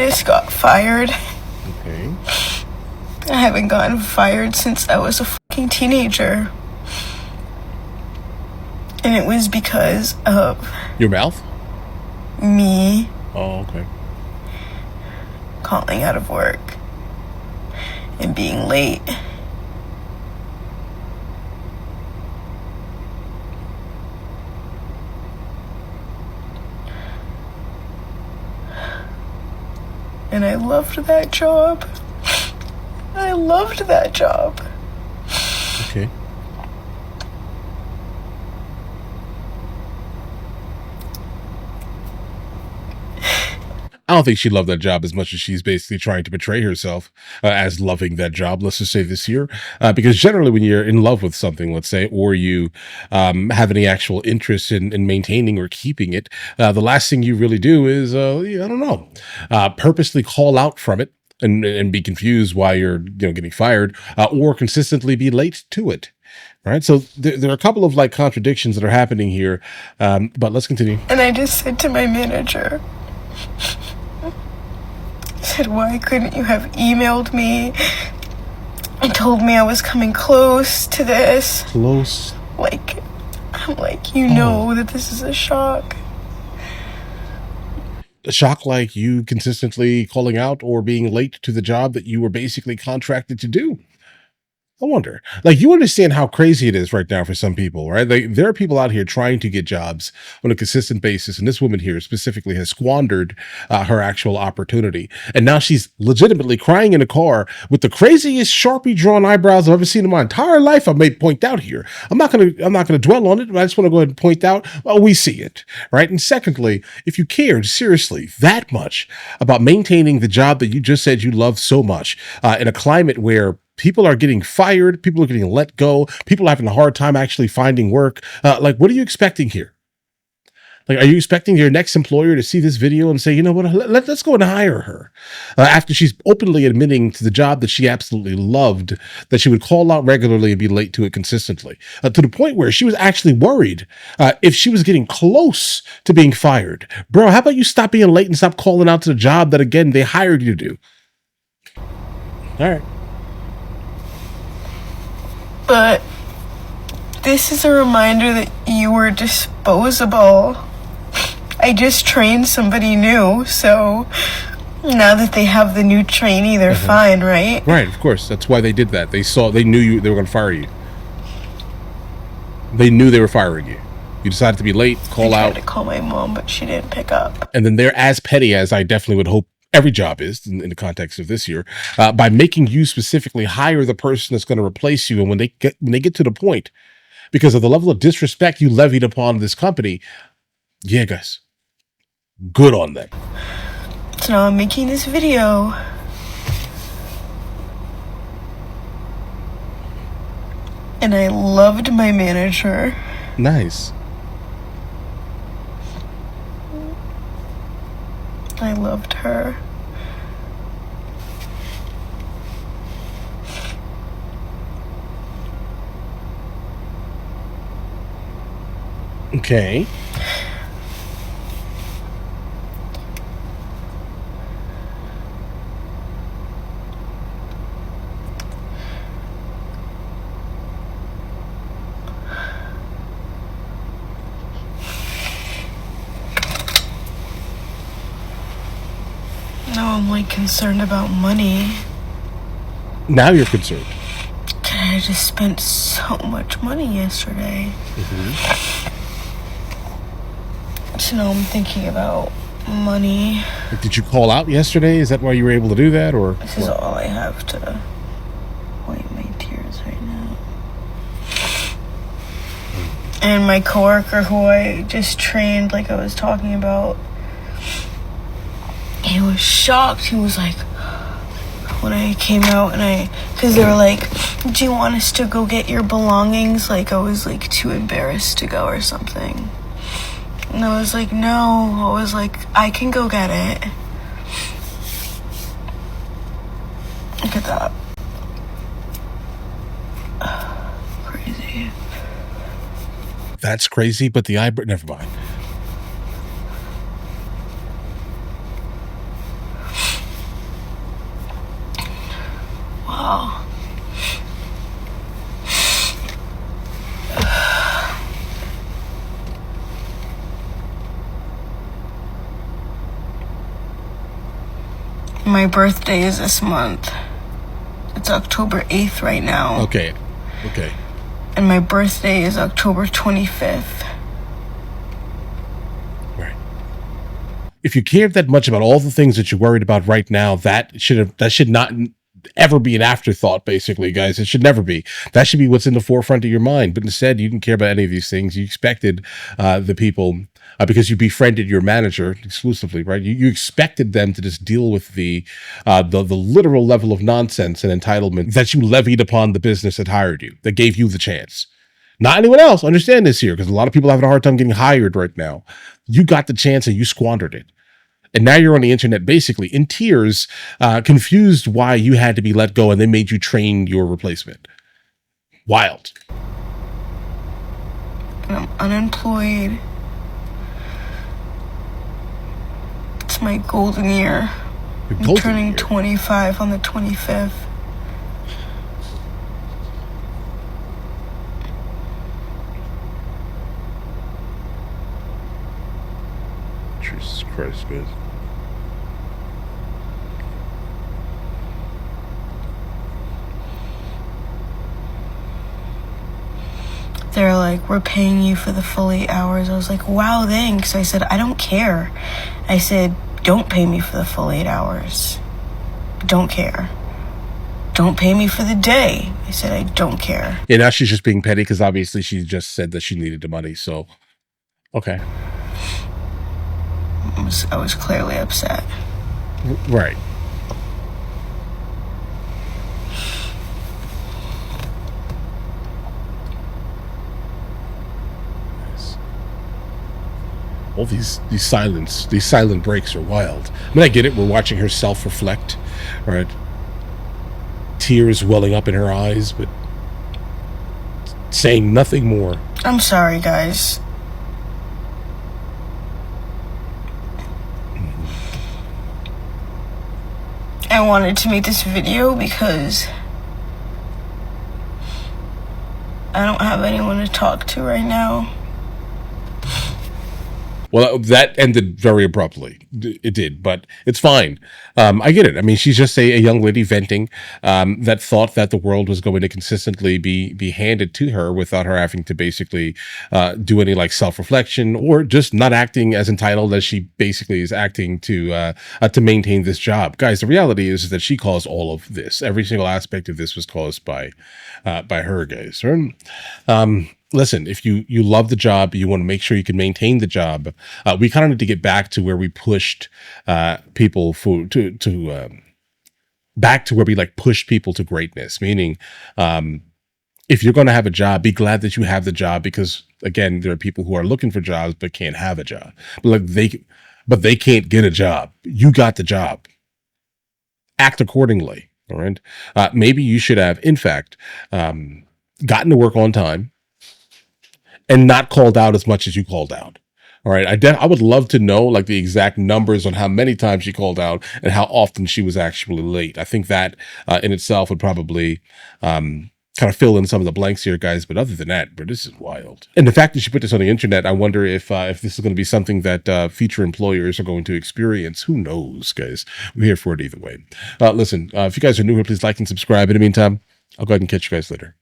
just got fired. Okay. I haven't gotten fired since I was a fucking teenager. And it was because of... Your mouth? Me. Oh, okay. Calling out of work. And being late. And I loved that job. I loved that job. Okay. I don't think she loved that job as much as she's basically trying to portray herself as loving that job. Let's just say this year, because generally when you're in love with something, let's say, or you have any actual interest in maintaining or keeping it, the last thing you really do is, I don't know, purposely call out from it and be confused why you're getting fired, or consistently be late to it. Right. So there are a couple of like contradictions that are happening here. But let's continue. And I just said to my manager, I said, why couldn't you have emailed me and told me I was coming close to this? Close. I'm like, you know that this is a shock. A shock like you consistently calling out or being late to the job that you were basically contracted to do. I wonder, like, you understand how crazy it is right now for some people, right? There are people out here trying to get jobs on a consistent basis. And this woman here specifically has squandered her actual opportunity. And now she's legitimately crying in a car with the craziest Sharpie drawn eyebrows I've ever seen in my entire life. I may point out here. I'm not going to dwell on it, but I just want to go ahead and point out, well, we see it, right? And secondly, if you cared seriously that much about maintaining the job that you just said you love so much, in a climate where people are getting fired, people are getting let go, people are having a hard time actually finding work. Like, what are you expecting here? Like, are you expecting your next employer to see this video and say, you know what, let's go and hire her? After she's openly admitting to the job that she absolutely loved, that she would call out regularly and be late to it consistently, to the point where she was actually worried if she was getting close to being fired. Bro, how about you stop being late and stop calling out to the job that, again, they hired you to do? All right. But this is a reminder that you were disposable. I just trained somebody new, so now that they have the new trainee, they're fine, right? Right, of course. That's why they did that. They knew they were going to fire you. They knew they were firing you. You decided to be late, call out. I tried to call my mom, but she didn't pick up. And then they're as petty as I definitely would hope every job is in the context of this year, by making you specifically hire the person that's going to replace you. And when they get to the point, because of the level of disrespect you levied upon this company, yeah, guys, good on them. So now I'm making this video. And I loved my manager. Nice. I loved her. Okay. Now I'm like concerned about money. Now you're concerned. I just spent so much money yesterday. So now I'm thinking about money. Did you call out yesterday? Is that why you were able to do that, or this is all I have to wipe my tears right now. And my coworker, who I just trained, like I was talking about, he was shocked. He was like, when I came out and because they were like, do you want us to go get your belongings? Like, I was like too embarrassed to go or something. And I was like, no. I was like, I can go get it. Look at that. Crazy. That's crazy, but the eyebrow, never mind. My birthday is this month. It's October 8th right now. Okay. And my birthday is October 25th. Right. If you cared that much about all the things that you're worried about right now, that should not ever be an afterthought, basically, guys. It should never be. That should be what's in the forefront of your mind. But instead, you didn't care about any of these things. You expected the people, because you befriended your manager exclusively, right? You expected them to just deal with the literal level of nonsense and entitlement that you levied upon the business that hired you, that gave you the chance. Not anyone else. Understand this here, because a lot of people have a hard time getting hired right now. You got the chance and you squandered it. And now you're on the internet, basically in tears, confused why you had to be let go and they made you train your replacement. Wild. And I'm unemployed. It's my golden year. I'm turning 25 on the 25th. Jesus Christ, guys. They're like, we're paying you for the full 8 hours. I was like, wow, thanks. I said, I don't care. I said, don't pay me for the full 8 hours. Don't care. Don't pay me for the day. I said, I don't care. Yeah, now she's just being petty because obviously she just said that she needed the money. So, okay. I was clearly upset. Right. All these silent breaks are wild. I mean, I get it. We're watching her self-reflect, right? Tears welling up in her eyes, but saying nothing more. I'm sorry, guys. I wanted to make this video because I don't have anyone to talk to right now. Well, that ended very abruptly. It did, but it's fine. I get it. I mean, she's just a young lady venting that thought that the world was going to consistently be handed to her without her having to basically do any like self-reflection or just not acting as entitled as she basically is acting to maintain this job. Guys, the reality is that she caused all of this. Every single aspect of this was caused by her, guys. Listen, if you love the job, you want to make sure you can maintain the job. We kind of need to get back to where we pushed people back to where we like pushed people to greatness. Meaning, if you're going to have a job, be glad that you have the job because again, there are people who are looking for jobs but can't have a job. But they can't get a job. You got the job. Act accordingly. All right. Maybe you should have, in fact, gotten to work on time. And not called out as much as you called out. All right. I would love to know like the exact numbers on how many times she called out and how often she was actually late. I think that in itself would probably kind of fill in some of the blanks here, guys. But other than that, bro, this is wild. And the fact that she put this on the internet, I wonder if this is going to be something that future employers are going to experience. Who knows, guys? We're here for it either way. Listen, if you guys are new here, please like and subscribe. In the meantime, I'll go ahead and catch you guys later.